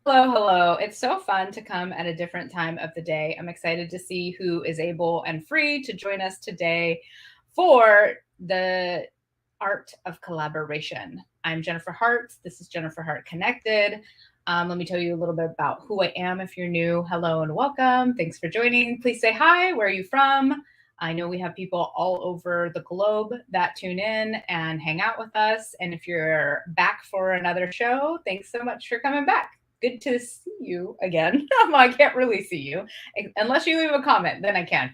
Hello, hello. It's so fun to come at a different time of the day. I'm excited to see who is able and free to join us today for the art of collaboration. I'm Jennifer Hart. This is Jennifer Hart Connected. Let me tell you a little bit about who I am if you're new. Hello and welcome. Thanks for joining. Please say hi. Where are you from? I know we have people all over the globe that tune in and hang out with us. And if you're back for another show, thanks so much for coming back. Good to see you again. I can't really see you unless you leave a comment, then I can.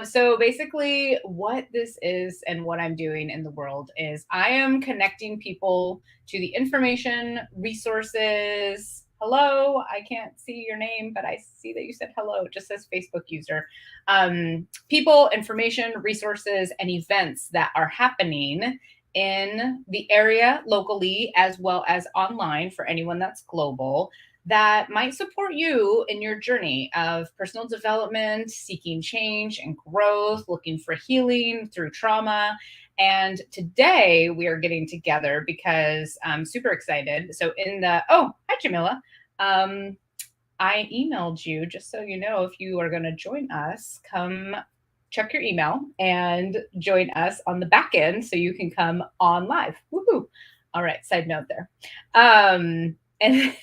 So basically, what this is and what I'm doing in the world is I am connecting people to the information, resources. Hello, I can't see your name, but I see that you said hello. It just says Facebook user. People, information, resources, and events that are happening in the area locally as well as online for anyone that's global that might support you in your journey of personal development, seeking change and growth, looking for healing through trauma. And today we are getting together because I'm super excited. So hi Jamila. I emailed you just so you know if you are going to join us, come check your email and join us on the back end so you can come on live. Woohoo. All right, side note there. And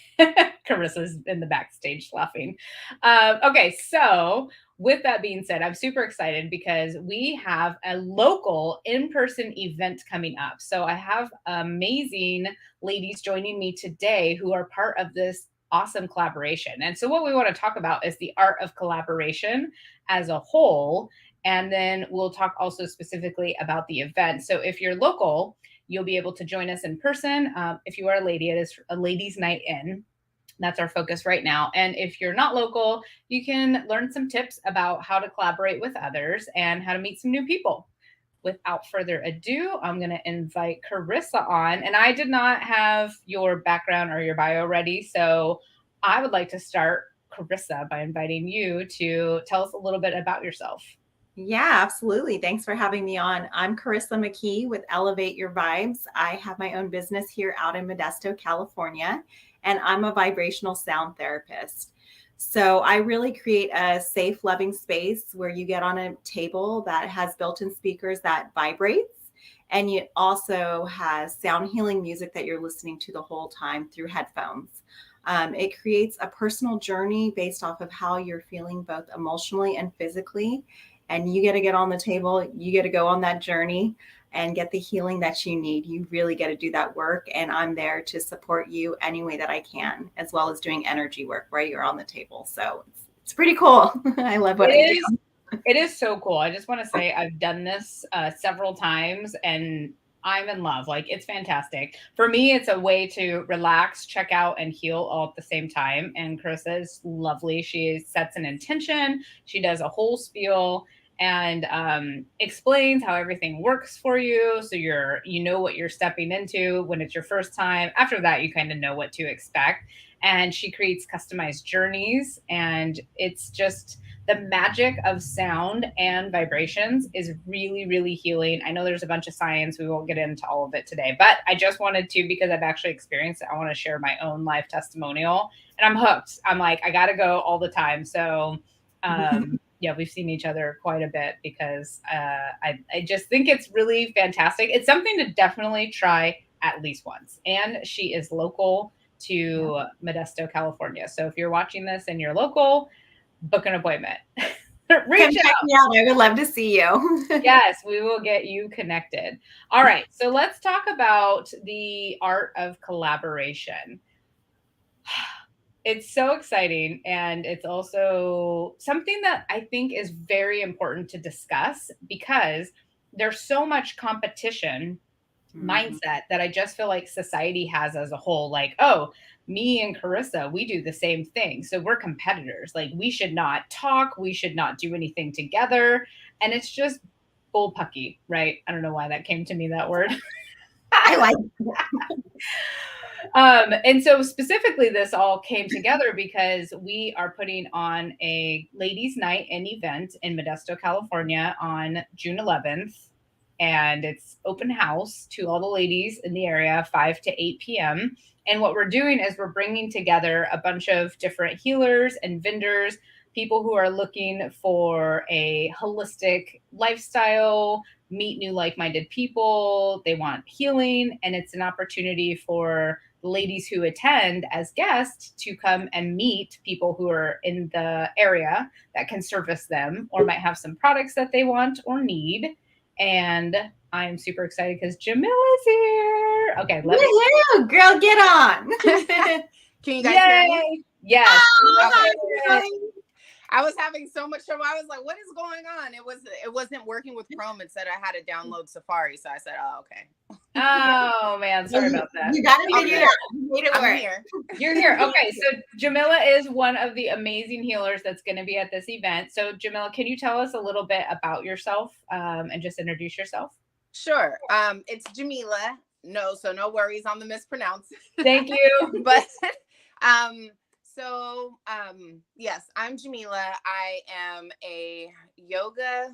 Karissa's in the backstage laughing. Okay, so with that being said, I'm super excited because we have a local in-person event coming up. So I have amazing ladies joining me today who are part of this awesome collaboration. And so what we want to talk about is the art of collaboration as a whole. And then we'll talk also specifically about the event. So if you're local, you'll be able to join us in person. If you are a lady, it is a ladies' night in. That's our focus right now. And if you're not local, you can learn some tips about how to collaborate with others and how to meet some new people. Without further ado, I'm going to invite Karissa on. And I did not have your background or your bio ready. So I would like to start, Karissa, by inviting you to tell us a little bit about yourself. Yeah, absolutely. Thanks for having me on. I'm Carrisa McKee with Elevate Your Vibes. I have my own business here out in Modesto, California, and I'm a vibrational sound therapist. So I really create a safe, loving space where you get on a table that has built-in speakers that vibrates, and it also has sound healing music that you're listening to the whole time through headphones. It creates a personal journey based off of how you're feeling both emotionally and physically. And you get to get on the table, you get to go on that journey and get the healing that you need. You really get to do that work. And I'm there to support you any way that I can, as well as doing energy work where you're on the table. So it's pretty cool. I love what I do. It is so cool. I just want to say I've done this several times and I'm in love. Like, it's fantastic. For me, it's a way to relax, check out, and heal all at the same time. And Karissa is lovely. She sets an intention, she does a whole spiel and explains how everything works for you. So you know what you're stepping into when it's your first time. After that, you kind of know what to expect. And she creates customized journeys. And it's just the magic of sound and vibrations is really, really healing. I know there's a bunch of science. We won't get into all of it today, but I just wanted to, because I've actually experienced it, I want to share my own life testimonial and I'm hooked. I'm like, I got to go all the time. So, yeah, we've seen each other quite a bit because I just think it's really fantastic. It's something to definitely try at least once. And she is local to Modesto, California. So if you're watching this and you're local, book an appointment. Reach out. I would love to see you. Yes, we will get you connected. All right. So let's talk about the art of collaboration. It's so exciting. And it's also something that I think is very important to discuss because there's so much competition mindset that I just feel like society has as a whole. Like, oh, me and Karissa, we do the same thing. So we're competitors. Like, we should not talk. We should not do anything together. And it's just bullpucky, right? I don't know why that came to me, that word. I like and so specifically this all came together because we are putting on a ladies' night and event in Modesto, California on June 11th. and it's open house to all the ladies in the area, 5 to 8 p.m. And what we're doing is we're bringing together a bunch of different healers and vendors, people who are looking for a holistic lifestyle, meet new like-minded people. They want healing, and it's an opportunity for ladies who attend as guests to come and meet people who are in the area that can service them or might have some products that they want or need. And I'm super excited because Jamila's here. Okay, let me. Girl, get on. Can you guys hear me? Yes. Hi, I was having so much trouble. I was like, what is going on? It wasn't working with Chrome. It said I had to download Safari. So I said, oh, okay. Oh man, sorry about that. You got it figured out. You made it work. I'm here. You're here. Okay, so Jamila is one of the amazing healers that's going to be at this event. So Jamila, can you tell us a little bit about yourself and just introduce yourself? Sure. It's Jamila. No worries on the mispronounce. Thank you. But yes, I'm Jamila. I am a yoga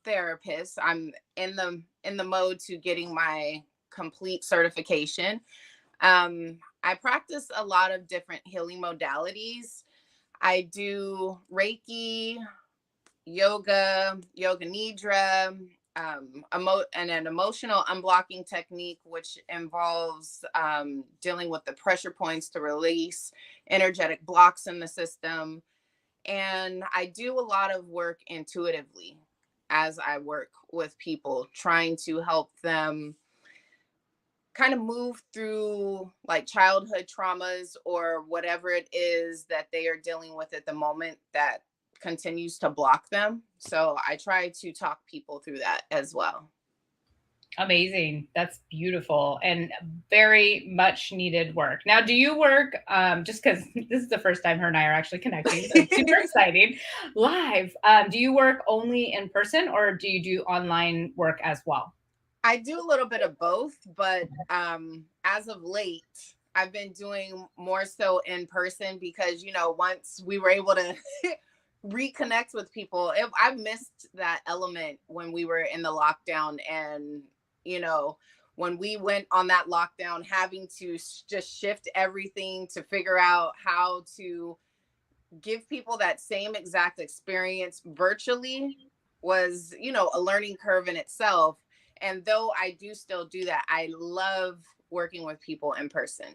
therapist. I'm in the mode to getting my complete certification. I practice a lot of different healing modalities. I do Reiki, yoga nidra, and an emotional unblocking technique, which involves dealing with the pressure points to release energetic blocks in the system. And I do a lot of work intuitively as I work with people, trying to help them kind of move through like childhood traumas or whatever it is that they are dealing with at the moment that continues to block them. So I try to talk people through that as well. Amazing. That's beautiful and very much needed work. Now, do you work, just because this is the first time her and I are actually connecting, so it's super exciting, live. Do you work only in person or do you do online work as well? I do a little bit of both, but as of late, I've been doing more so in person because, once we were able to reconnect with people, I missed that element when we were in the lockdown. And, when we went on that lockdown, having to just shift everything to figure out how to give people that same exact experience virtually was, a learning curve in itself. And though I do still do that, I love working with people in person.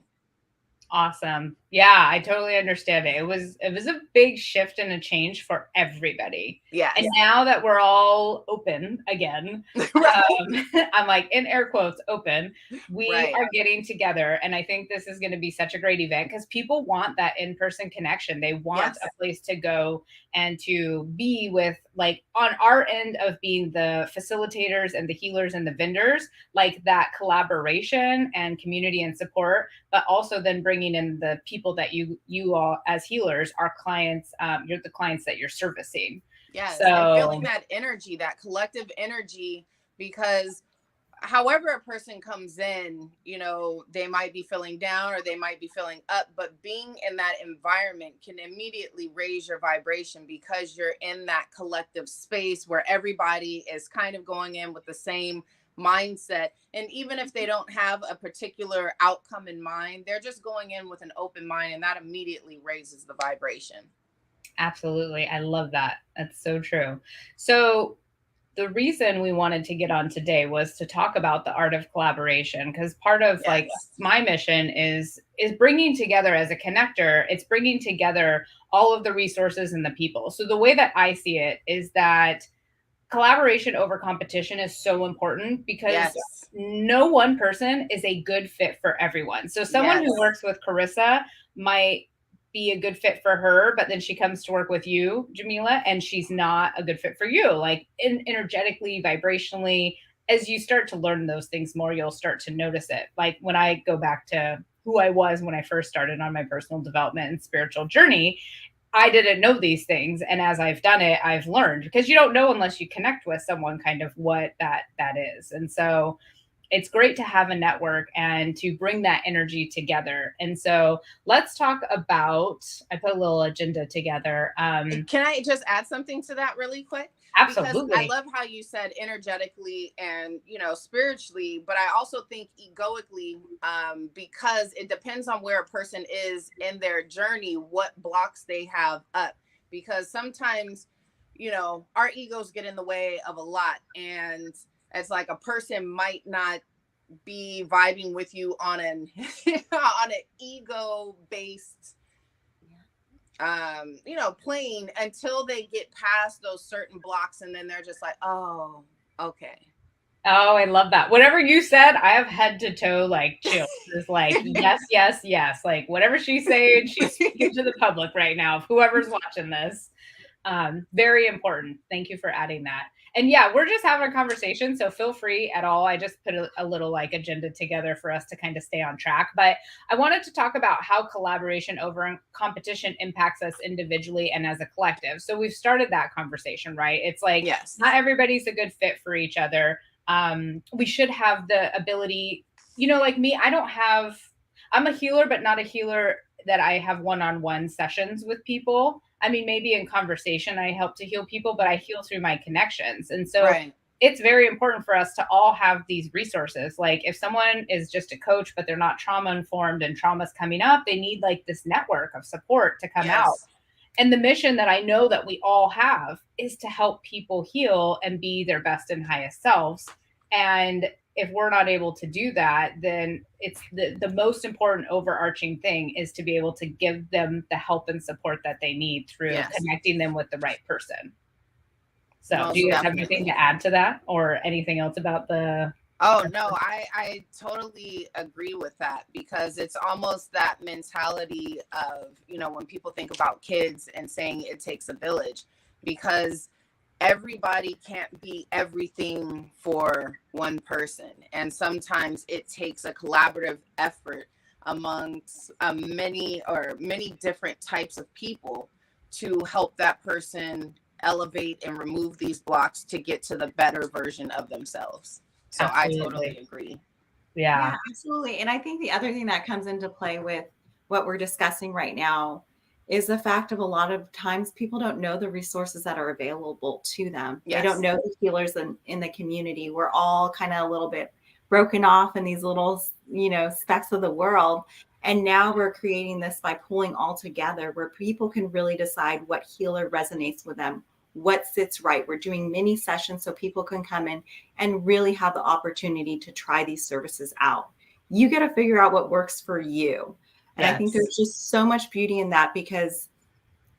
Awesome. Yeah, I totally understand it. It was a big shift and a change for everybody. Yeah. And now that we're all open again, I'm like in air quotes open, we are getting together. And I think this is going to be such a great event because people want that in-person connection. They want a place to go and to be with, like, on our end of being the facilitators and the healers and the vendors, like that collaboration and community and support, but also then bringing in the people that you all as healers, our clients, you're the clients that you're servicing. Yes, so, and feeling that energy, that collective energy, because however a person comes in, they might be feeling down or they might be feeling up, but being in that environment can immediately raise your vibration because you're in that collective space where everybody is kind of going in with the same mindset. And even if they don't have a particular outcome in mind, they're just going in with an open mind, and that immediately raises the vibration. Absolutely. I love that. That's so true. So the reason we wanted to get on today was to talk about the art of collaboration, because part of like my mission is bringing together as a connector. It's bringing together all of the resources and the people. So the way that I see it is that collaboration over competition is so important because no one person is a good fit for everyone. So someone who works with Karissa might be a good fit for her, but then she comes to work with you, Jamila, and she's not a good fit for you. Like energetically, vibrationally, as you start to learn those things more, you'll start to notice it. Like when I go back to who I was when I first started on my personal development and spiritual journey, I didn't know these things. And as I've done it, I've learned, because you don't know unless you connect with someone kind of what that is. And so it's great to have a network and to bring that energy together. And so let's talk about, I put a little agenda together. Can I just add something to that really quick? Absolutely. Because I love how you said energetically and, spiritually, but I also think egoically, because it depends on where a person is in their journey, what blocks they have up. Because sometimes, our egos get in the way of a lot. And it's like a person might not be vibing with you on an on an ego based plane until they get past those certain blocks, and then they're just like, oh, okay. Oh, I love that. Whatever you said, I have head to toe like chills. It's like yes, yes, yes. Like whatever she's saying, she's speaking to the public right now. Whoever's watching this. Very important. Thank you for adding that. And yeah, we're just having a conversation, so feel free at all. I just put a little like agenda together for us to kind of stay on track. But I wanted to talk about how collaboration over competition impacts us individually and as a collective. So we've started that conversation, right? It's like, yes, not everybody's a good fit for each other. We should have the ability, like me, I'm a healer, but not a healer that I have one-on-one sessions with people. I mean, maybe in conversation, I help to heal people, but I heal through my connections. And so it's very important for us to all have these resources. Like if someone is just a coach, but they're not trauma informed and trauma's coming up, they need like this network of support to come out. And the mission that I know that we all have is to help people heal and be their best and highest selves. And if we're not able to do that, then it's the most important overarching thing is to be able to give them the help and support that they need through connecting them with the right person. So do you guys have anything to add to that or anything else about the... Oh, no, I totally agree with that, because it's almost that mentality of, when people think about kids and saying it takes a village, because everybody can't be everything for one person. And sometimes it takes a collaborative effort amongst many different types of people to help that person elevate and remove these blocks to get to the better version of themselves. So absolutely. I totally agree. Yeah, absolutely. And I think the other thing that comes into play with what we're discussing right now is the fact of a lot of times people don't know the resources that are available to them. They don't know the healers in the community. We're all kind of a little bit broken off in these little, specks of the world. And now we're creating this by pulling all together where people can really decide what healer resonates with them, what sits right. We're doing mini sessions so people can come in and really have the opportunity to try these services out. You got to figure out what works for you. And I think there's just so much beauty in that, because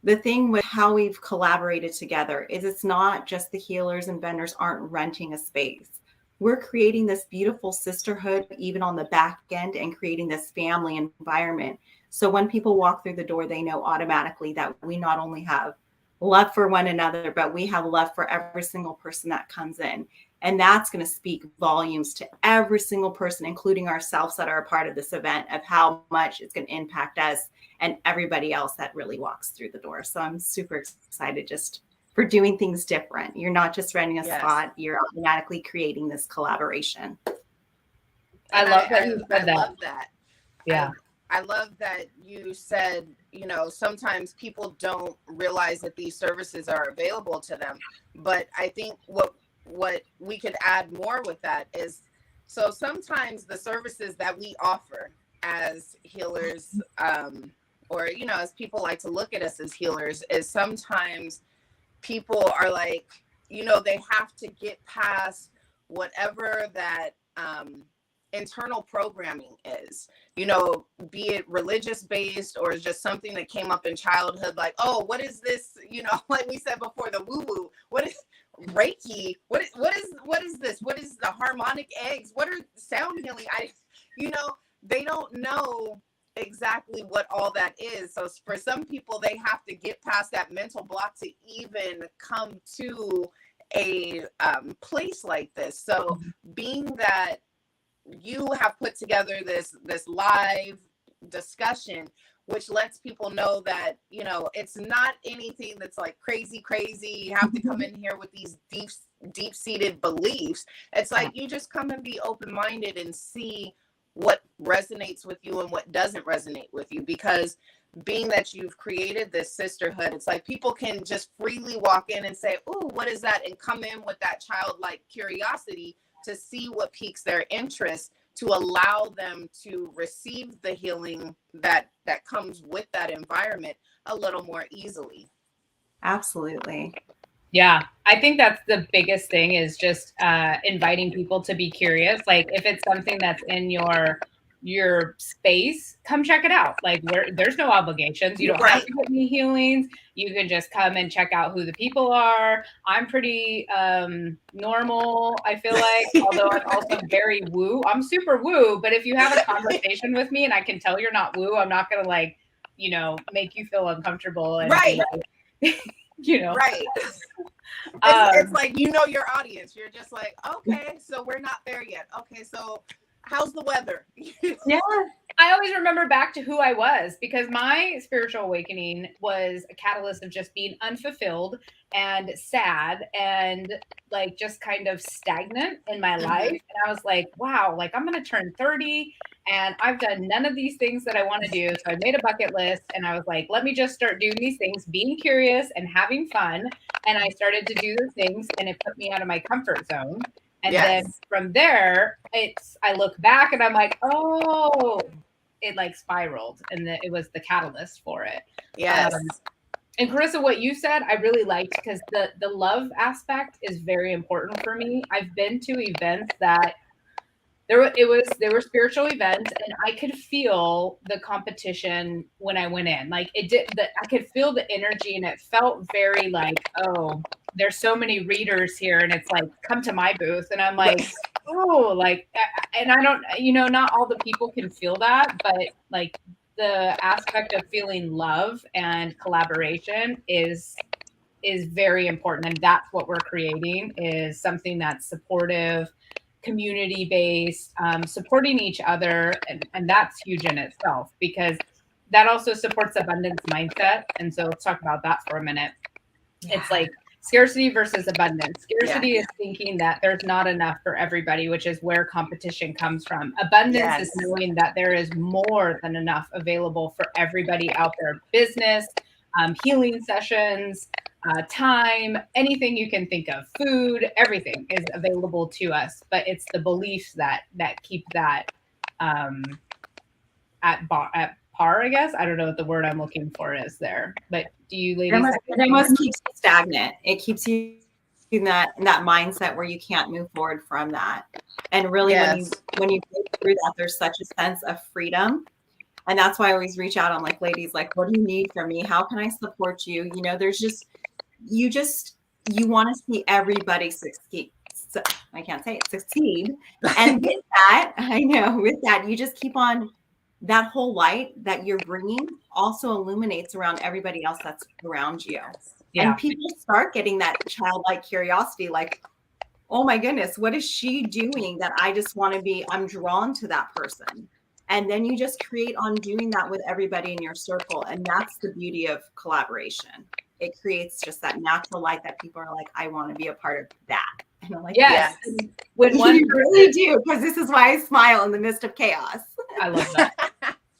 the thing with how we've collaborated together is it's not just the healers and vendors aren't renting a space. We're creating this beautiful sisterhood, even on the back end, and creating this family environment. So when people walk through the door, they know automatically that we not only have love for one another, but we have love for every single person that comes in. And that's going to speak volumes to every single person, including ourselves that are a part of this event, of how much it's going to impact us and everybody else that really walks through the door. So I'm super excited just for doing things different. You're not just renting a spot, you're automatically creating this collaboration. I love that you said that. I love that. Yeah. I love that you said, sometimes people don't realize that these services are available to them. But I think what we could add more with that is, so sometimes the services that we offer as healers, or, as people like to look at us as healers, is sometimes people are like, they have to get past whatever that internal programming is, be it religious based or just something that came up in childhood, like, oh, what is this? Like we said before, the woo-woo, what is Reiki? What is this? What is the harmonic eggs? What are sound healing? They don't know exactly what all that is. So for some people, they have to get past that mental block to even come to a place like this. So being that you have put together this live discussion, which lets people know that, you know, it's not anything that's like crazy. You have to come in here with these deep-seated beliefs. It's like you just come and be open-minded and see what resonates with you and what doesn't resonate with you, because being that you've created this sisterhood, it's like people can just freely walk in and say, "Oh, what is that?" and come in with that childlike curiosity to see what piques their interest, to allow them to receive the healing that comes with that environment a little more easily. Absolutely. Yeah, I think that's the biggest thing, is just inviting people to be curious. Like if it's something that's in your space, come check it out. Like there's no obligations. You don't have to get any healings. You can just come and check out who the people are. I'm pretty normal, I feel like, although I'm also very woo. I'm super woo, but if you have a conversation with me and I can tell you're not woo, I'm not going to like, you know, make you feel uncomfortable. And right. You know, right. It's like, you know, your audience. You're just like, okay, so we're not there yet. Okay, so how's the weather? Yeah. I always remember back to who I was, because my spiritual awakening was a catalyst of just being unfulfilled and sad and like just kind of stagnant in my life. And I was like, wow, like I'm going to turn 30 and I've done none of these things that I want to do. So I made a bucket list and I was like, let me just start doing these things, being curious and having fun. And I started to do the things and it put me out of my comfort zone. And then from there, I look back and I'm like, oh, it like spiraled, and it was the catalyst for it. Yes. And Karissa, what you said, I really liked, because the love aspect is very important for me. I've been to events that there were spiritual events, and I could feel the competition when I went in. Like I could feel the energy, and it felt very like, oh, there's so many readers here, and it's like, come to my booth, and I'm like, oh, like, and I don't, you know, not all the people can feel that, but like the aspect of feeling love and collaboration is very important, and that's what we're creating, is something that's supportive, community-based, supporting each other, and that's huge in itself, because that also supports abundance mindset. And so let's talk about that for a minute. It's like scarcity versus abundance. Scarcity is thinking that there's not enough for everybody, which is where competition comes from. Abundance is knowing that there is more than enough available for everybody out there. Business, healing sessions, time, anything you can think of, food, everything is available to us. But it's the beliefs that keep that at par, I guess. I don't know what the word I'm looking for is there. But do you ladies? It almost keeps you stagnant. It keeps you in that mindset where you can't move forward from that. And really, when you go through that, there's such a sense of freedom. And that's why I always reach out on like, ladies, like, what do you need from me? How can I support you? You know, there's just, you want to see everybody succeed. So, I can't say it, succeed. And with that, you just keep on, that whole light that you're bringing also illuminates around everybody else that's around you. Yeah. And people start getting that childlike curiosity, like, oh my goodness, what is she doing that I just want to be, I'm drawn to that person. And then you just create on doing that with everybody in your circle. And that's the beauty of collaboration. It creates just that natural light that people are like, I want to be a part of that. And I'm like, yes. When one you really do, because this is why I smile in the midst of chaos. I love that.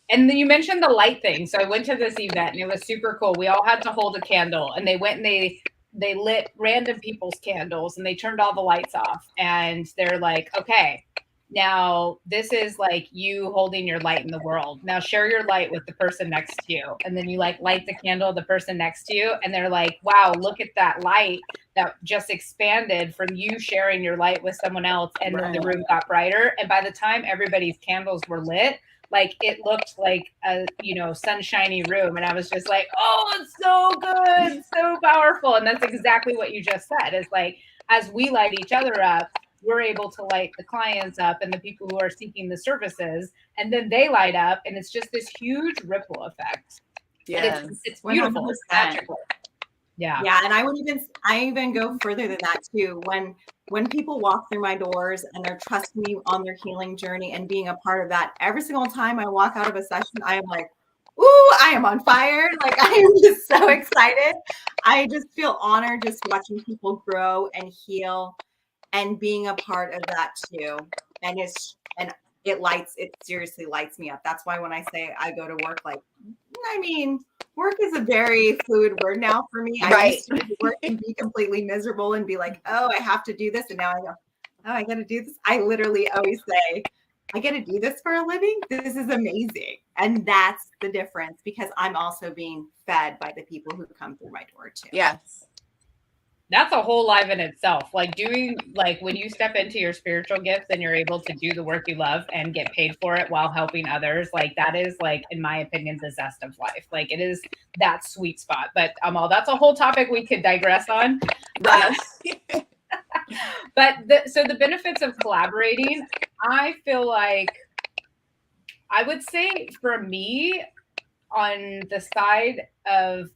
And then you mentioned the light thing. So I went to this event and it was super cool. We all had to hold a candle, and they went and they lit random people's candles, and they turned all the lights off. And they're like, okay, now this is like you holding your light in the world. Now share your light with the person next to you. And then you like light the candle of the person next to you. And they're like, wow, look at that light that just expanded from you sharing your light with someone else. And then the room got brighter. And by the time everybody's candles were lit, like it looked like a, sunshiny room. And I was just like, oh, it's so good, so powerful. And that's exactly what you just said, is like, as we light each other up, we're able to light the clients up and the people who are seeking the services, and then they light up, and it's just this huge ripple effect. Yeah, it's beautiful. 100%. It's magical. Yeah. Yeah. And I even go further than that too. When people walk through my doors and they're trusting me on their healing journey and being a part of that, every single time I walk out of a session, I am like, ooh, I am on fire. Like, I am just so excited. I just feel honored just watching people grow and heal and being a part of that too. And it seriously lights me up. That's why when I say I go to work, like, I mean, work is a very fluid word now for me. I Right. used to work and be completely miserable and be like, oh, I have to do this. And now I go, oh, I got to do this. I literally always say, I get to do this for a living. This is amazing. And that's the difference, because I'm also being fed by the people who come through my door too. Yes. That's a whole life in itself. Like when you step into your spiritual gifts and you're able to do the work you love and get paid for it while helping others, like that is, like, in my opinion, the zest of life. Like, it is that sweet spot. But that's a whole topic we could digress on. Right. But so the benefits of collaborating, I feel like, I would say for me, on the side of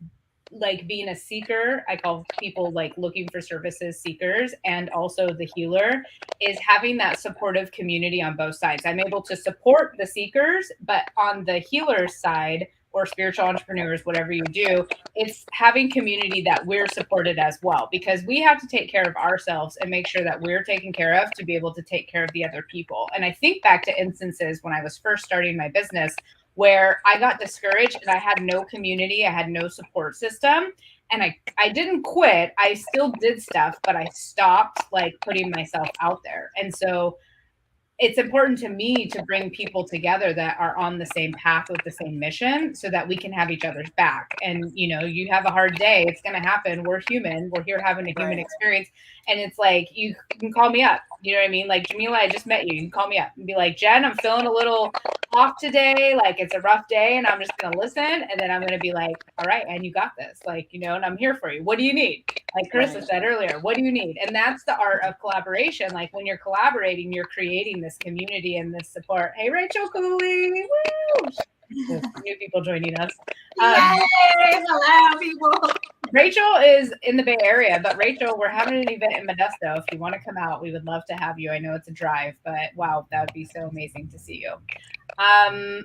like being a seeker, I call people like looking for services seekers, and also the healer, is having that supportive community on both sides. I'm able to support the seekers, but on the healer side, or spiritual entrepreneurs, whatever you do, it's having community that we're supported as well, because we have to take care of ourselves and make sure that we're taken care of to be able to take care of the other people. And I think back to instances when I was first starting my business where I got discouraged and I had no community, I had no support system, and I didn't quit. I still did stuff, but I stopped like putting myself out there. And so it's important to me to bring people together that are on the same path with the same mission, so that we can have each other's back. And, you have a hard day, it's going to happen. We're human. We're here having a human experience. And it's like, you can call me up. You know what I mean? Like, Jamila, I just met you. You can call me up and be like, Jen, I'm feeling a little off today. Like, it's a rough day, and I'm just going to listen. And then I'm going to be like, all right, and you got this. Like, and I'm here for you. What do you need? Like Karissa said earlier, what do you need? And that's the art of collaboration. Like, when you're collaborating, you're creating this community and this support. Hey, Rachel Cooley. Woo! New people joining us. Yay! Hello, people. Rachel is in the Bay Area, but Rachel, we're having an event in Modesto. If you want to come out, we would love to have you. I know it's a drive, but wow, that would be so amazing to see you.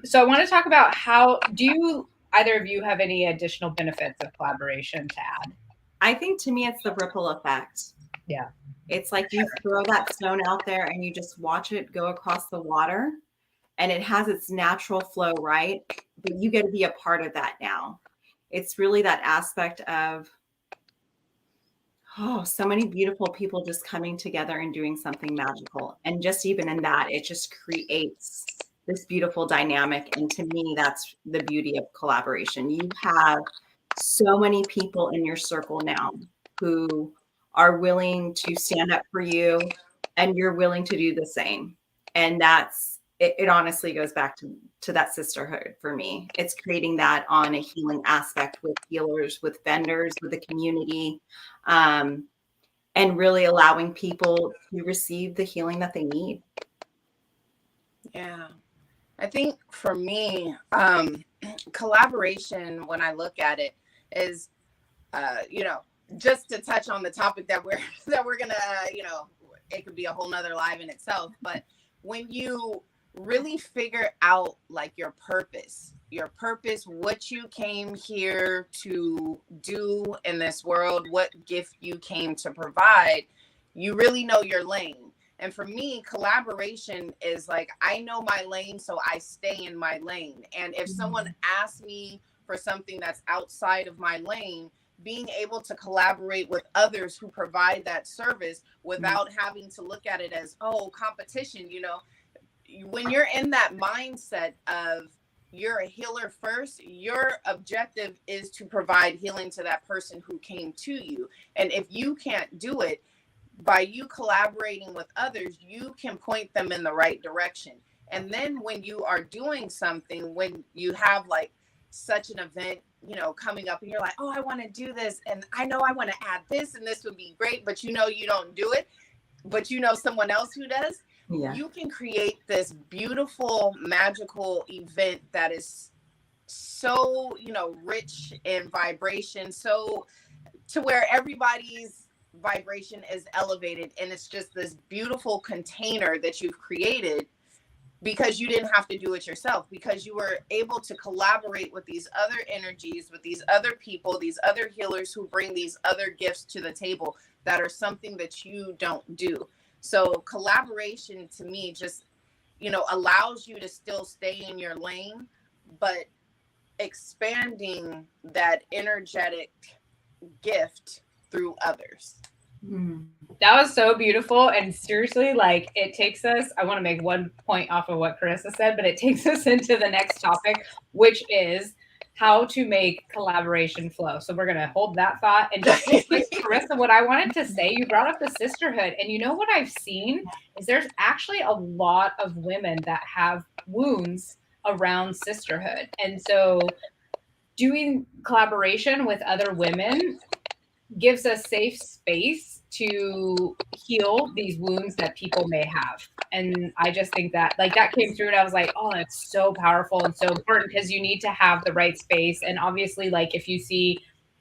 So I want to talk about, how do either of you have any additional benefits of collaboration to add? I think, to me, it's the ripple effect. Yeah. It's like you throw that stone out there and you just watch it go across the water, and it has its natural flow, right? But you get to be a part of that now. It's really that aspect of, so many beautiful people just coming together and doing something magical. And just even in that, it just creates this beautiful dynamic. And to me, that's the beauty of collaboration. You have so many people in your circle now who are willing to stand up for you, and you're willing to do the same. And it honestly goes back to that sisterhood for me. It's creating that on a healing aspect with healers, with vendors, with the community, and really allowing people to receive the healing that they need. Yeah. I think for me, collaboration, when I look at it, is, just to touch on the topic that we're gonna, it could be a whole nother live in itself. But when you really figure out like your purpose, what you came here to do in this world, what gift you came to provide, you really know your lane. And for me, collaboration is like, I know my lane, so I stay in my lane. And if someone asks me for something that's outside of my lane, being able to collaborate with others who provide that service without having to look at it as, competition, when you're in that mindset of you're a healer first, your objective is to provide healing to that person who came to you. And if you can't do it, by you collaborating with others, you can point them in the right direction. And then when you are doing something, when you have like such an event, coming up, and you're like, I want to do this, and I know I want to add this, and this would be great, but you don't do it, but someone else who does. Yeah. You can create this beautiful, magical event that is so, rich in vibration, so to where everybody's vibration is elevated, and it's just this beautiful container that you've created because you didn't have to do it yourself, because you were able to collaborate with these other energies, with these other people, these other healers who bring these other gifts to the table that are something that you don't do. So collaboration to me just, allows you to still stay in your lane, but expanding that energetic gift through others. That was so beautiful. And seriously, like it takes us, I want to make one point off of what Karissa said, but it takes us into the next topic, which is how to make collaboration flow. So we're going to hold that thought. And just real quick, Karissa, what I wanted to say, you brought up the sisterhood. And you know what I've seen is there's actually a lot of women that have wounds around sisterhood. And so doing collaboration with other women gives us safe space to heal these wounds that people may have. And I just think that like that came through and I was like, oh, that's so powerful and so important because you need to have the right space. And obviously, like if you see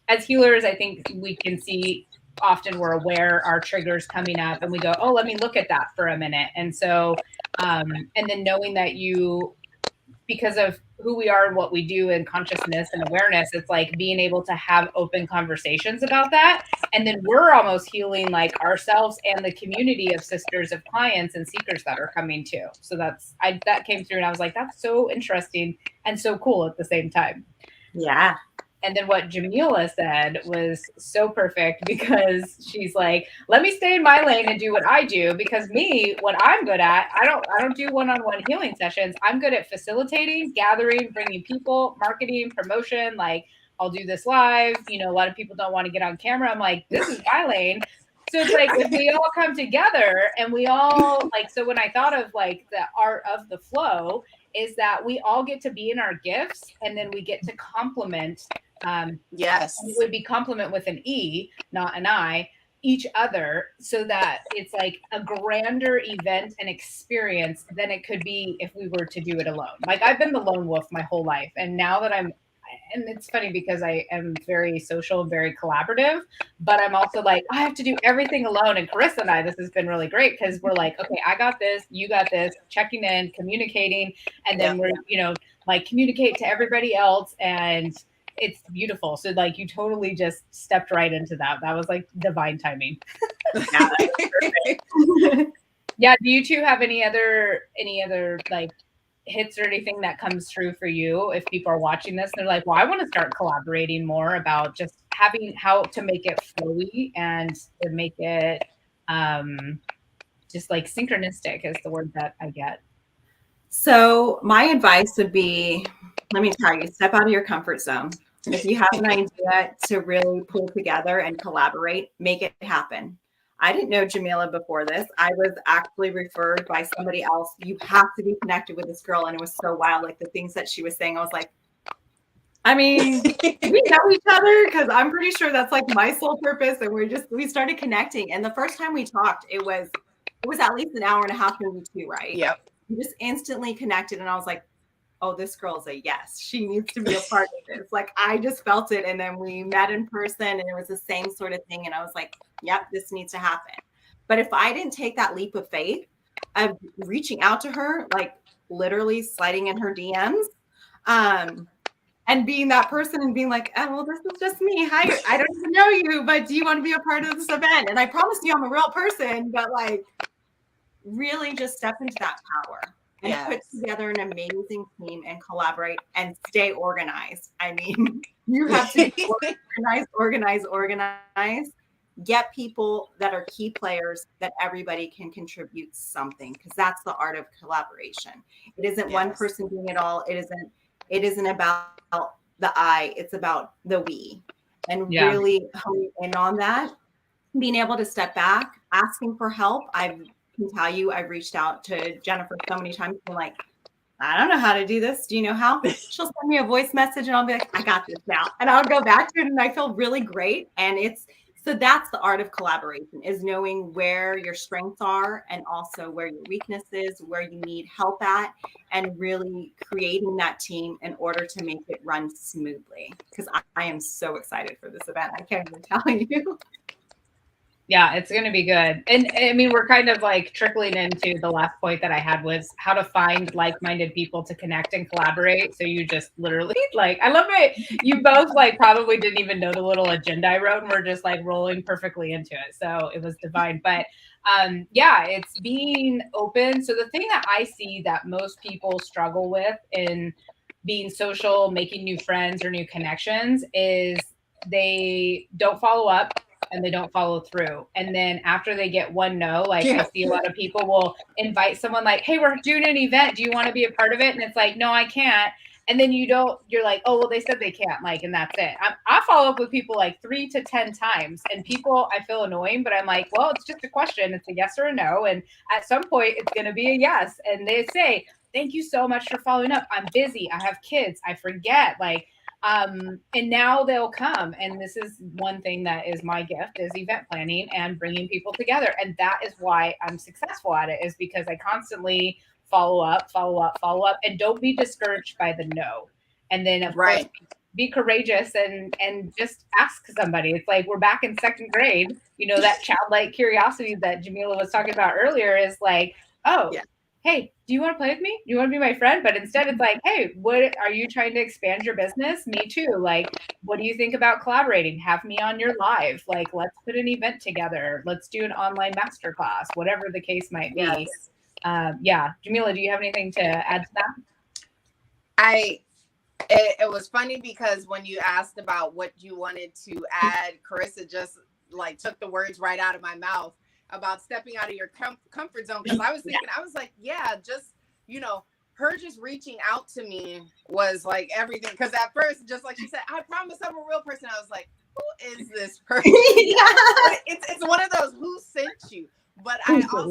as healers, I think we can see often we're aware our triggers coming up and we go, oh, let me look at that for a minute. And so, and then knowing that you, because of who we are and what we do and consciousness and awareness, it's like being able to have open conversations about that. And then we're almost healing like ourselves and the community of sisters of clients and seekers that are coming too. So that came through and I was like, that's so interesting and so cool at the same time. Yeah. And then what Jamila said was so perfect because she's like, let me stay in my lane and do what I do because what I'm good at, I don't do one-on-one healing sessions. I'm good at facilitating, gathering, bringing people, marketing, promotion. Like I'll do this live. A lot of people don't want to get on camera. I'm like, this is my lane. So it's like if we all come together and we all like, so when I thought of like the art of the flow is that we all get to be in our gifts and then we get to complement. Yes. It would be compliment with an E, not an I, each other so that it's like a grander event and experience than it could be if we were to do it alone. Like I've been the lone wolf my whole life. And now that and it's funny because I am very social, very collaborative, but I'm also like, I have to do everything alone. And Karissa and I, this has been really great because we're like, okay, I got this, you got this, checking in, communicating, and then we're, like communicate to everybody else. And it's beautiful. So like you totally just stepped right into that. That was like divine timing. Yeah, that was perfect. Yeah. Do you two have any other like hits or anything that comes through for you if people are watching this and they're like, well, I want to start collaborating more about just having how to make it flowy and to make it just like synchronistic is the word that I get. So my advice would be, let me tell you, step out of your comfort zone. If you have an idea to really pull together and collaborate, make it happen. I didn't know Jamila before this. I was actually referred by somebody else. You have to be connected with this girl. And it was so wild. Like the things that she was saying, I was like, I mean, we know each other because I'm pretty sure that's like my sole purpose. And we started connecting. And the first time we talked, it was at least an hour and a half, maybe two, right? Yep. We just instantly connected. And I was like, oh, this girl's a yes. She needs to be a part of this. Like I just felt it. And then we met in person and it was the same sort of thing. And I was like, yep, this needs to happen. But if I didn't take that leap of faith of reaching out to her, like literally sliding in her DMs, and being that person and being like, oh, well, this is just me. Hi, I don't even know you, but do you want to be a part of this event? And I promise you I'm a real person, but like really just step into that power. And put together an amazing team and collaborate and stay organized. I mean, you have to be organized. Get people that are key players that everybody can contribute something because that's the art of collaboration. It isn't one person doing it all. It isn't about the I, it's about the we. And really hone in on that, being able to step back, asking for help. I can tell you, I've reached out to Jennifer so many times. I'm like, I don't know how to do this. Do you know how? She'll send me a voice message and I'll be like, I got this now. And I'll go back to it and I feel really great. And so that's the art of collaboration is knowing where your strengths are and also where your weakness is, where you need help at, and really creating that team in order to make it run smoothly. Because I am so excited for this event. I can't even tell you. Yeah, it's going to be good. And I mean, we're kind of like trickling into the last point that I had was how to find like-minded people to connect and collaborate. So you just literally like, I love it. You both like probably didn't even know the little agenda I wrote and we're just like rolling perfectly into it. So it was divine. But yeah, it's being open. So the thing that I see that most people struggle with in being social, making new friends or new connections is they don't follow up and they don't follow through. And then after they get one no, like I see a lot of people will invite someone like, hey, we're doing an event. Do you want to be a part of it? And it's like, no, I can't. And then you're like, oh, well, they said they can't, like, and that's it. I follow up with people like 3 to 10 times and people, I feel annoying, but I'm like, well, it's just a question. It's a yes or a no. And at some point it's going to be a yes. And they say, thank you so much for following up. I'm busy. I have kids. I forget. Like, and now they'll come. And this is one thing that is my gift is event planning and bringing people together. And that is why I'm successful at it, is because I constantly follow up, and don't be discouraged by the no. And then of course, be courageous and just ask somebody. It's like, we're back in second grade, that childlike curiosity that Jamila was talking about earlier is like, oh, hey, do you want to play with me? Do you want to be my friend? But instead it's like, hey, what are you trying to expand your business? Me too. Like, what do you think about collaborating? Have me on your live. Like, let's put an event together. Let's do an online masterclass, whatever the case might be. Yeah. Jamila, do you have anything to add to that? It was funny because when you asked about what you wanted to add, Karissa just like took the words right out of my mouth about stepping out of your comfort zone. Because I was thinking, I was like, yeah, just, her just reaching out to me was like everything. Because at first, just like she said, I promise I'm a real person. I was like, who is this person? It's one of those, who sent you? But I also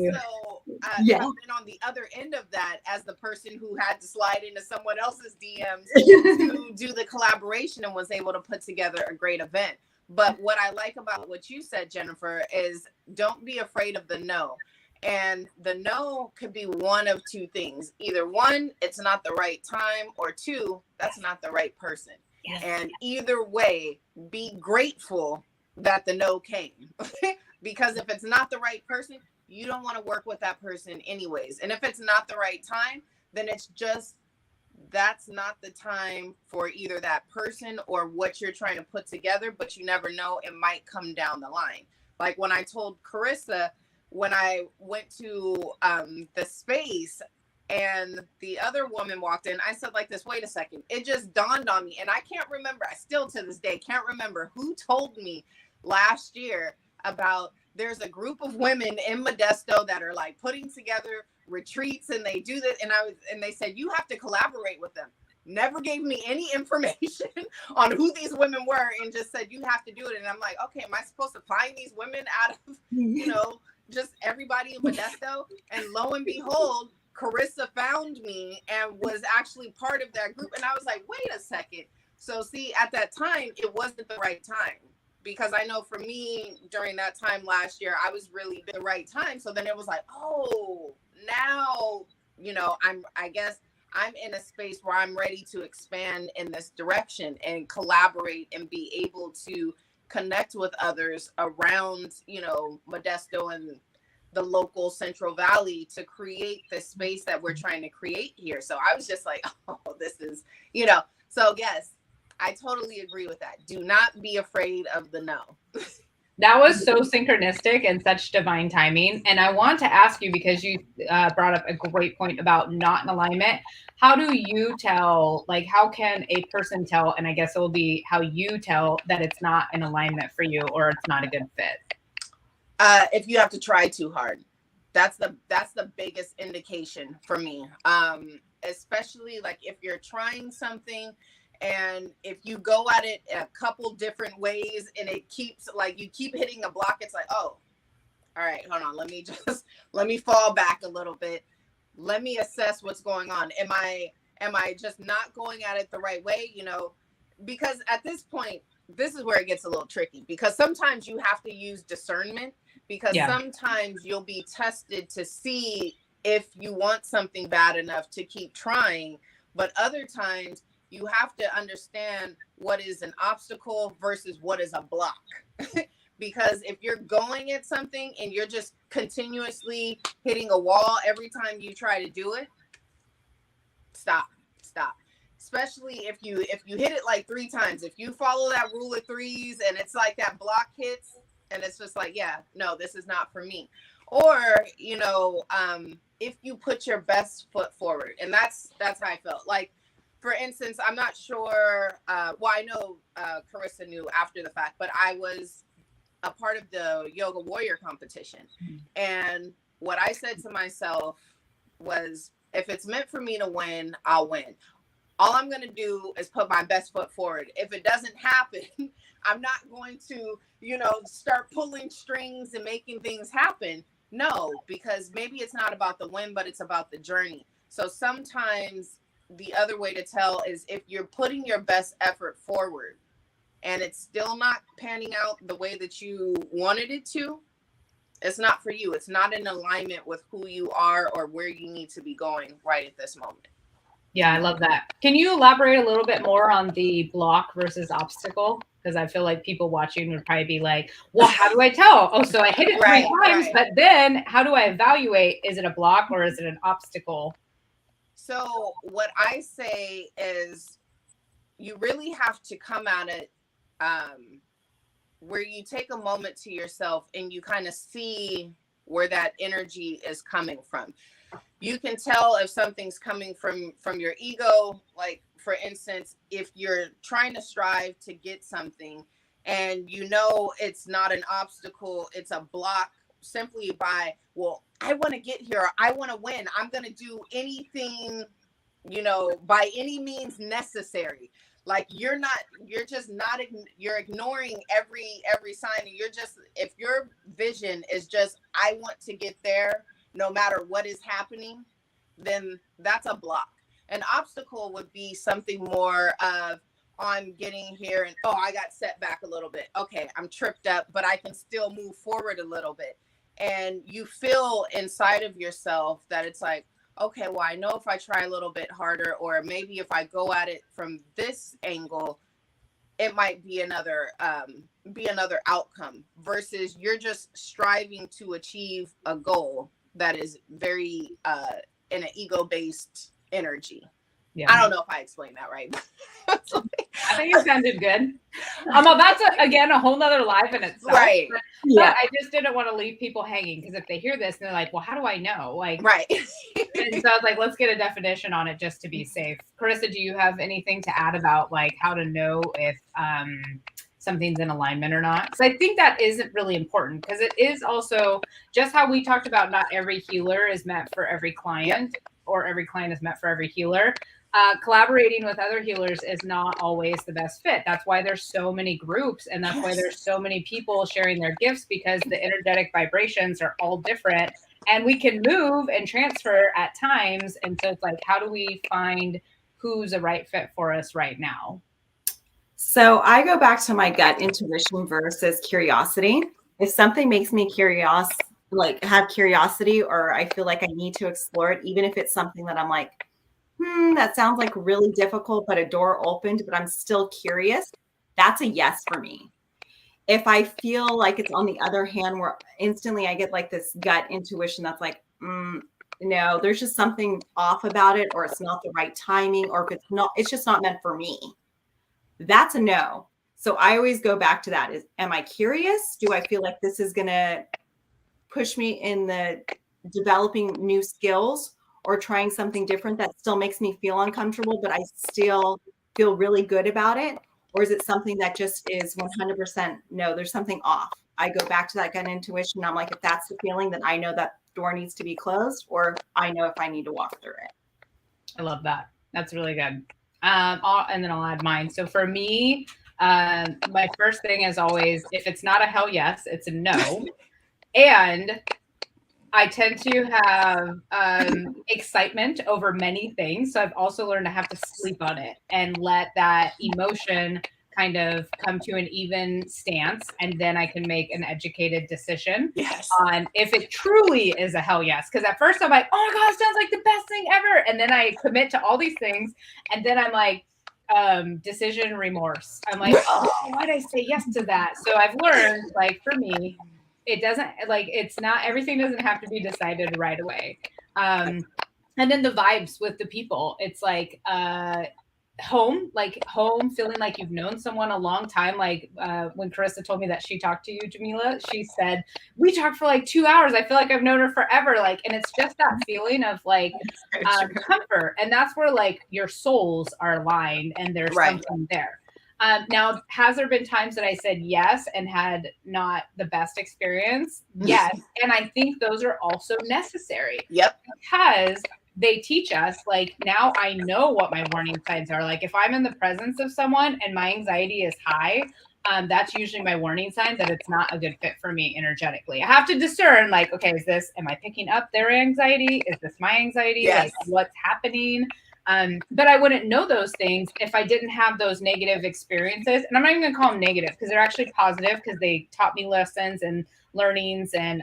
have been on the other end of that as the person who had to slide into someone else's DMs to do the collaboration and was able to put together a great event. But what I like about what you said, Jennifer, is don't be afraid of the no. And the no could be one of two things. Either one, it's not the right time, or two, that's not the right person. Yes. And either way, be grateful that the no came. Because if it's not the right person, you don't want to work with that person anyways. And if it's not the right time, then it's just, that's not the time for either that person or what you're trying to put together, but you never know, it might come down the line. Like when I told Karissa, when I went to the space and the other woman walked in, I said like this, wait a second, it just dawned on me. And I can't remember, I still to this day can't remember who told me last year about there's a group of women in Modesto that are like putting together retreats and they do this. And they said, you have to collaborate with them. Never gave me any information on who these women were and just said, you have to do it. And I'm like, okay, am I supposed to find these women out of, just everybody in Modesto? And lo and behold, Karissa found me and was actually part of that group. And I was like, wait a second. So see, at that time, it wasn't the right time. Because I know for me during that time last year, I was really the right time. So then it was like, oh, now, I guess I'm in a space where I'm ready to expand in this direction and collaborate and be able to connect with others around, Modesto and the local Central Valley to create the space that we're trying to create here. So I was just like, oh, this is, so yes. I totally agree with that. Do not be afraid of the no. That was so synchronistic and such divine timing. And I want to ask you, because you brought up a great point about not in alignment. How do you tell, like, how can a person tell, and I guess it will be how you tell that it's not in alignment for you or it's not a good fit? If you have to try too hard, that's the biggest indication for me. Especially like if you're trying something and if you go at it a couple different ways and it keeps like you keep hitting a block, it's like, oh, all right, hold on. Let me fall back a little bit. Let me assess what's going on. Am I just not going at it the right way? Because at this point, this is where it gets a little tricky, because sometimes you have to use discernment, because sometimes you'll be tested to see if you want something bad enough to keep trying. But other times you have to understand what is an obstacle versus what is a block. Because if you're going at something and you're just continuously hitting a wall every time you try to do it, stop. Especially if you hit it like 3 times, if you follow that rule of threes and it's like that block hits and it's just like, yeah, no, this is not for me. Or, if you put your best foot forward, and that's how I felt. Like, for instance, I'm not sure, I know Karissa knew after the fact, but I was a part of the Yoga Warrior competition. And what I said to myself was, if it's meant for me to win, I'll win. All I'm going to do is put my best foot forward. If it doesn't happen, I'm not going to, start pulling strings and making things happen. No, because maybe it's not about the win, but it's about the journey. So sometimes the other way to tell is if you're putting your best effort forward and it's still not panning out the way that you wanted it to, it's not for you. It's not in alignment with who you are or where you need to be going right at this moment. Yeah, I love that. Can you elaborate a little bit more on the block versus obstacle? Because I feel like people watching would probably be like, well, how do I tell? Oh, so I hit it 3 times, but then how do I evaluate? Is it a block or is it an obstacle? So what I say is you really have to come at it where you take a moment to yourself and you kind of see where that energy is coming from. You can tell if something's coming from your ego. Like, for instance, if you're trying to strive to get something and it's not an obstacle, it's a block simply by, well, I want to get here. I want to win. I'm going to do anything, by any means necessary. Like, you're ignoring every sign. If your vision is just, I want to get there, no matter what is happening, then that's a block. An obstacle would be something more of, I'm getting here and, I got set back a little bit. Okay, I'm tripped up, but I can still move forward a little bit. And you feel inside of yourself that it's like, okay, well, I know if I try a little bit harder, or maybe if I go at it from this angle, it might be another outcome, versus you're just striving to achieve a goal that is very in an ego-based energy. Yeah. I don't know if I explained that right. I think it sounded good. That's again a whole nother life in itself. Right. But I just didn't want to leave people hanging, because if they hear this and they're like, well, how do I know? Like, right. And so I was like, let's get a definition on it just to be safe. Karissa, do you have anything to add about like how to know if something's in alignment or not? Because I think that isn't really important, because it is also just how we talked about, not every healer is meant for every client, or every client is meant for every healer. Collaborating with other healers is not always the best fit. That's why there's so many groups, and that's why there's so many people sharing their gifts, because the energetic vibrations are all different and we can move and transfer at times. And so it's like, how do we find who's a right fit for us right now? So I go back to my gut intuition versus curiosity. If something makes me curious, like have curiosity, or I feel like I need to explore it, even if it's something that I'm like, that sounds like really difficult, but a door opened, but I'm still curious, that's a yes for me. If I feel like it's on the other hand, where instantly I get like this gut intuition that's like, no, there's just something off about it, or it's not the right timing, or if it's just not meant for me, that's a no. So I always go back to that. Am I curious? Do I feel like this is going to push me in the developing new skills, or trying something different that still makes me feel uncomfortable, but I still feel really good about it? Or is it something that just is 100% no, there's something off? I go back to that gut intuition. I'm like, if that's the feeling, then I know that door needs to be closed, or I know if I need to walk through it. I love that. That's really good. And then I'll add mine. So for me, my first thing is always, if it's not a hell yes, it's a no. And I tend to have excitement over many things. So I've also learned to have to sleep on it and let that emotion kind of come to an even stance. And then I can make an educated decision on if it truly is a hell yes. Because at first I'm like, oh my God, it sounds like the best thing ever. And then I commit to all these things. And then I'm like, decision remorse. I'm like, oh, why did I say yes to that? So I've learned, like, for me, it doesn't, like, it's not, everything doesn't have to be decided right away. And then the vibes with the people, it's like, home, feeling like you've known someone a long time. Like when Karissa told me that she talked to you, Jamila, she said, we talked for like 2 hours. I feel like I've known her forever. Like, and it's just that feeling of like comfort. And that's where like your souls are aligned and there's something there. Now, has there been times that I said yes and had not the best experience? Yes. And I think those are also necessary. Yep. Because they teach us, like, now I know what my warning signs are. Like if I'm in the presence of someone and my anxiety is high, that's usually my warning sign that it's not a good fit for me energetically. I have to discern, like, okay, am I picking up their anxiety? Is this my anxiety? Yes. Like what's happening? But I wouldn't know those things if I didn't have those negative experiences. And I'm not even gonna call them negative because they're actually positive because they taught me lessons and learnings and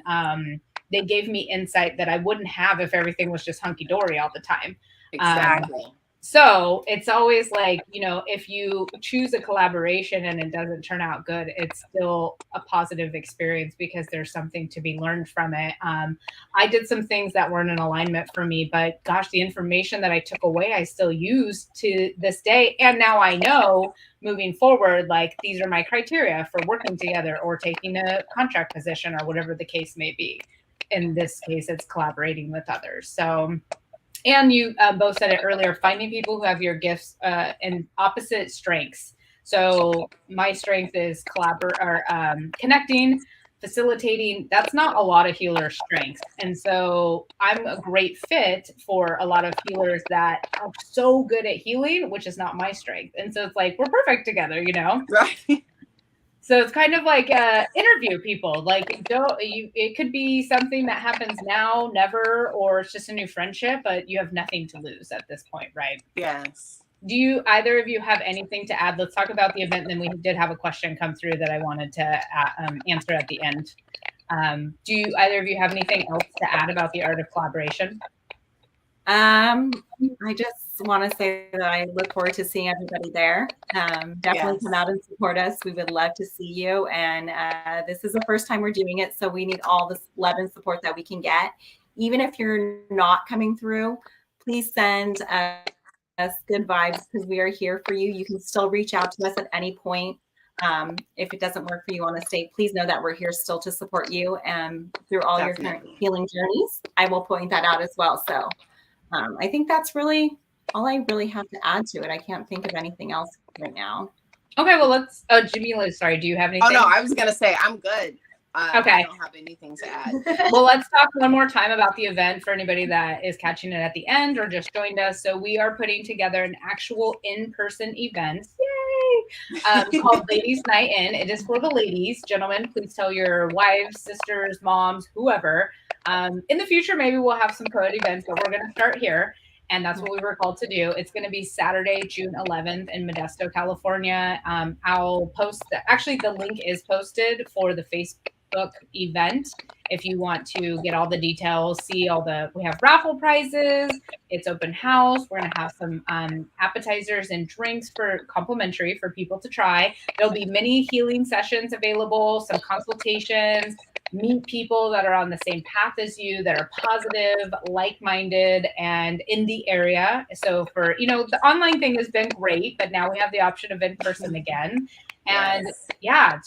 they gave me insight that I wouldn't have if everything was just hunky-dory all the time. Exactly. So it's always like, you know, if you choose a collaboration and it doesn't turn out good, it's still a positive experience because there's something to be learned from it. I did some things that weren't in alignment for me, but gosh, the information that I took away, I still use to this day. And now I know moving forward, like these are my criteria for working together or taking a contract position or whatever the case may be. In this case, it's collaborating with others. So, and you both said it earlier, finding people who have your gifts and opposite strengths. So my strength is connecting, facilitating. That's not a lot of healer strengths. And so I'm a great fit for a lot of healers that are so good at healing, which is not my strength. And so it's like, we're perfect together, you know? Right. So it's kind of like interview people. Like it could be something that happens now, never, or it's just a new friendship, but you have nothing to lose at this point, right? Yes. Do you either of you have anything to add? Let's talk about the event. Then we did have a question come through that I wanted to answer at the end. Do you either of you have anything else to add about the art of collaboration? I just want to say that I look forward to seeing everybody there. Definitely come out and support us. We would love to see you. And this is the first time we're doing it, so we need all the love and support that we can get. Even if you're not coming through, please send us good vibes because we are here for you. You can still reach out to us at any point. If it doesn't work for you on a state, please know that we're here still to support you through all your healing journeys. I will point that out as well. So I think that's really all I really have to add to it. I can't think of anything else right now. Okay, well, let's, Jamila, sorry, do you have anything? Oh, no, I was going to say, I'm good. Okay. I don't have anything to add. Well, let's talk one more time about the event for anybody that is catching it at the end or just joined us. So we are putting together an actual in-person event. Yay! Called Ladies Night In. It is for the ladies. Gentlemen, please tell your wives, sisters, moms, whoever. In the future, maybe we'll have some co-ed events, but we're going to start here. And that's what we were called to do. It's going to be Saturday, June 11th in Modesto, California. I'll post actually the link is posted for the Facebook event. If you want to get all the details, see we have raffle prizes. It's open house. We're going to have some appetizers and drinks for complimentary for people to try. There'll be many healing sessions available, some consultations, meet people that are on the same path as you, that are positive, like-minded, and in the area. So for, the online thing has been great, but now we have the option of in-person again. And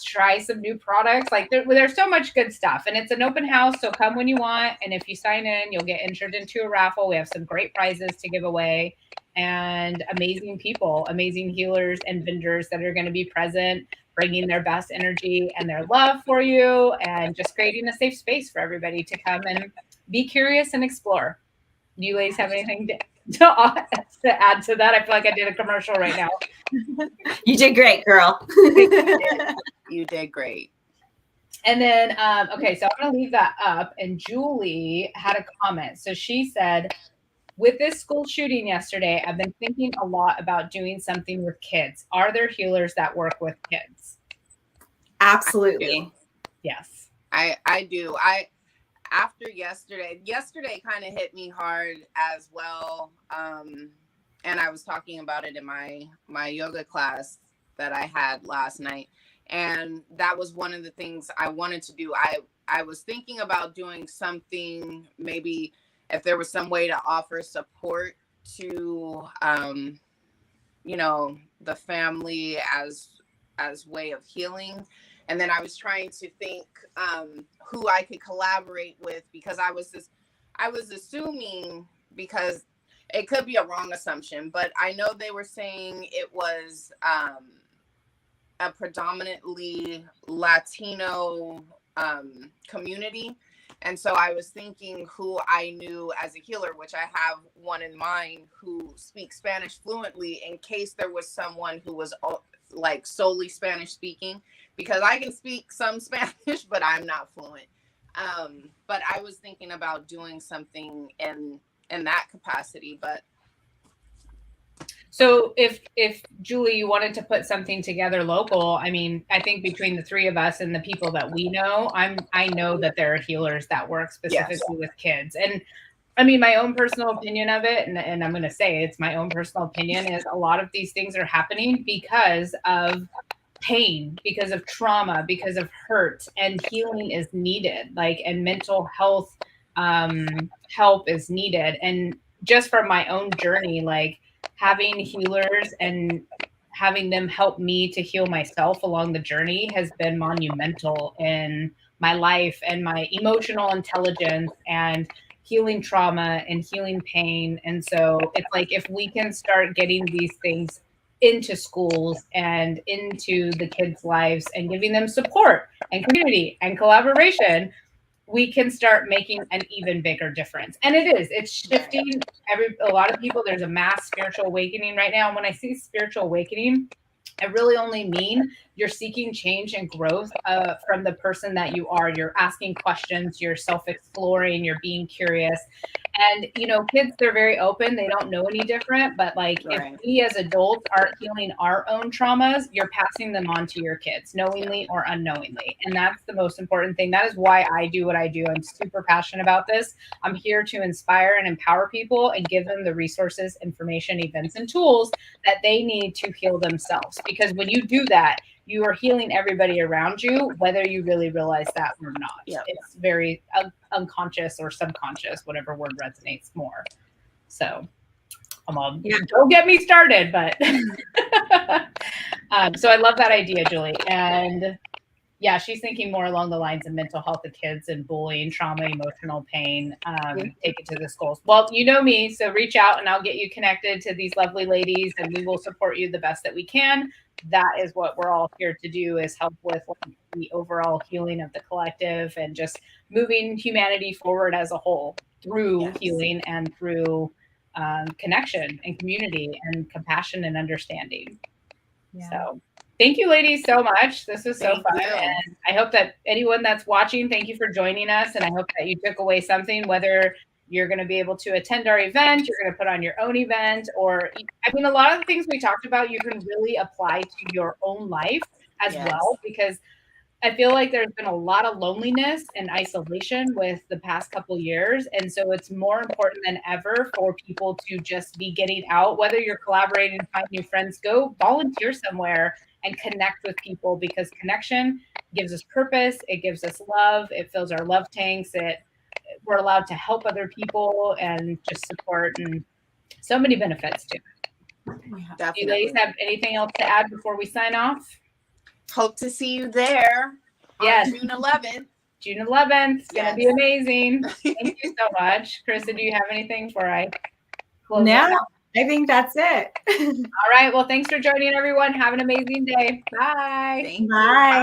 try some new products. Like there's so much good stuff, and it's an open house. So come when you want. And if you sign in, you'll get entered into a raffle. We have some great prizes to give away and amazing people, amazing healers and vendors that are going to be present, bringing their best energy and their love for you and just creating a safe space for everybody to come and be curious and explore. Do you ladies have anything to add to that? I feel like I did a commercial right now. You did great, girl. You did great. And then, okay, so I'm going to leave that up. And Julie had a comment. So she said, with this school shooting yesterday, I've been thinking a lot about doing something with kids. Are there healers that work with kids? Absolutely. Yes. I do. After yesterday kind of hit me hard as well. and I was talking about it in my yoga class that I had last night. And that was one of the things I wanted to do. I was thinking about doing something, maybe if there was some way to offer support to, you know, the family as way of healing. And then I was trying to think who I could collaborate with, because I was assuming, because it could be a wrong assumption, but I know they were saying it was a predominantly Latino community. And so I was thinking who I knew as a healer, which I have one in mind who speaks Spanish fluently, in case there was someone who was like solely Spanish speaking, because I can speak some Spanish, but I'm not fluent. But I was thinking about doing something in that capacity. But so if Julie, you wanted to put something together local, I mean, I think between the three of us and the people that we know, I know that there are healers that work specifically with kids. And I mean, my own personal opinion of it, and I'm going to say it's my own personal opinion, is a lot of these things are happening because of pain, because of trauma, because of hurt, and healing is needed, like, and mental health help is needed. And just from my own journey, like, having healers and having them help me to heal myself along the journey has been monumental in my life and my emotional intelligence and healing trauma and healing pain. And so it's like, if we can start getting these things into schools and into the kids' lives and giving them support and community and collaboration, we can start making an even bigger difference. And it's shifting a lot of people. There's a mass spiritual awakening right now. And when I see spiritual awakening, I really only mean you're seeking change and growth from the person that you are. You're asking questions, you're self-exploring, you're being curious. And, you know, kids, they're very open. They don't know any different. But like, if we as adults aren't healing our own traumas, you're passing them on to your kids, knowingly or unknowingly. And that's the most important thing. That is why I do what I do. I'm super passionate about this. I'm here to inspire and empower people and give them the resources, information, events, and tools that they need to heal themselves. Because when you do that, you are healing everybody around you, whether you really realize that or not. Yep. It's very unconscious or subconscious, whatever word resonates more. So don't get me started, but so I love that idea, Julie. And yeah, she's thinking more along the lines of mental health of kids and bullying, trauma, emotional pain, take it to the schools. Well, you know me, so reach out and I'll get you connected to these lovely ladies and we will support you the best that we can. That is what we're all here to do, is help with the overall healing of the collective and just moving humanity forward as a whole through healing and through connection and community and compassion and understanding. Yeah. So thank you, ladies, so much. This was so fun. And I hope that anyone that's watching, thank you for joining us. And I hope that you took away something, whether you're going to be able to attend our event, you're going to put on your own event, or, I mean, a lot of the things we talked about, you can really apply to your own life as well, because I feel like there's been a lot of loneliness and isolation with the past couple of years. And so it's more important than ever for people to just be getting out, whether you're collaborating, find new friends, go volunteer somewhere and connect with people, because connection gives us purpose. It gives us love. It fills our love tanks. We're allowed to help other people and just support, and so many benefits to it. Yeah, do you ladies have anything else to add before we sign off? Hope to see you there on June 11th. June 11th. It's going to be amazing. Thank you so much. Karissa, do you have anything before I close? No, I think that's it. All right. Well, thanks for joining, everyone. Have an amazing day. Bye. Bye.